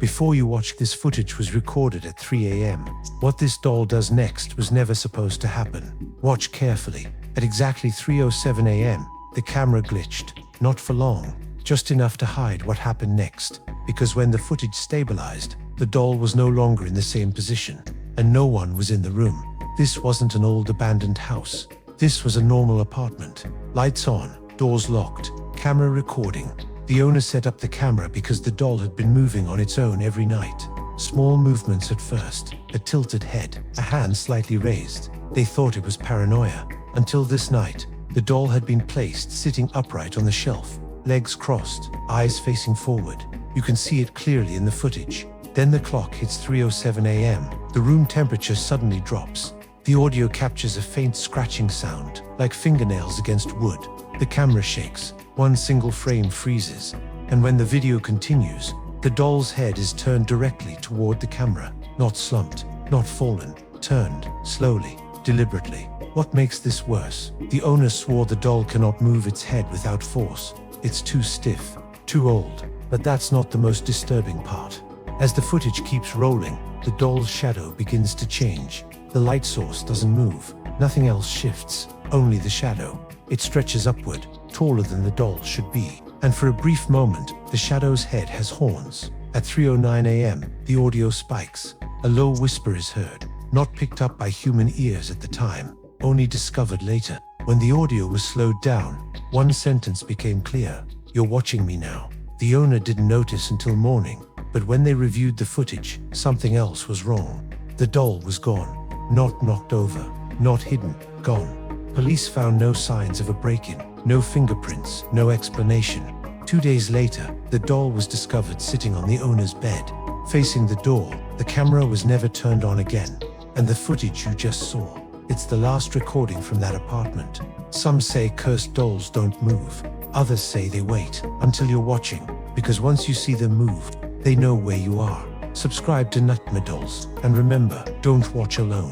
before you watch, this footage was recorded at 3 a.m. What this doll does next was never supposed to happen. Watch carefully. At exactly 3:07 a.m., the camera glitched. Not for long, just enough to hide what happened next, because when the footage stabilized, the doll was no longer in the same position, and no one was in the room. This wasn't an old abandoned house. This was a normal apartment. Lights on, doors locked, camera recording. The owner set up the camera because the doll had been moving on its own every night. Small movements at first, a tilted head, a hand slightly raised. They thought it was paranoia, until this night. The doll had been placed sitting upright on the shelf, legs crossed, eyes facing forward. You can see it clearly in the footage. Then the clock hits 3:07 a.m. The room temperature suddenly drops. The audio captures a faint scratching sound, like fingernails against wood. The camera shakes. One single frame freezes. And when the video continues, the doll's head is turned directly toward the camera. Not slumped, not fallen, turned, slowly, deliberately. What makes this worse? The owner swore the doll cannot move its head without force. It's too stiff, too old. But that's not the most disturbing part. As the footage keeps rolling, the doll's shadow begins to change. The light source doesn't move. Nothing else shifts, only the shadow. It stretches upward, taller than the doll should be. And for a brief moment, the shadow's head has horns. At 3:09 a.m., the audio spikes. A low whisper is heard, not picked up by human ears at the time, only discovered later. When the audio was slowed down, one sentence became clear. "You're watching me now." The owner didn't notice until morning, but when they reviewed the footage, something else was wrong. The doll was gone. Not knocked over, not hidden, gone. Police found no signs of a break-in, no fingerprints, no explanation. 2 days later, the doll was discovered sitting on the owner's bed, facing the door. The camera was never turned on again, and the footage you just saw, it's the last recording from that apartment. Some say cursed dolls don't move. Others say they wait until you're watching, because once you see them move, they know where you are. Subscribe to NightmareDolls, and remember, don't watch alone.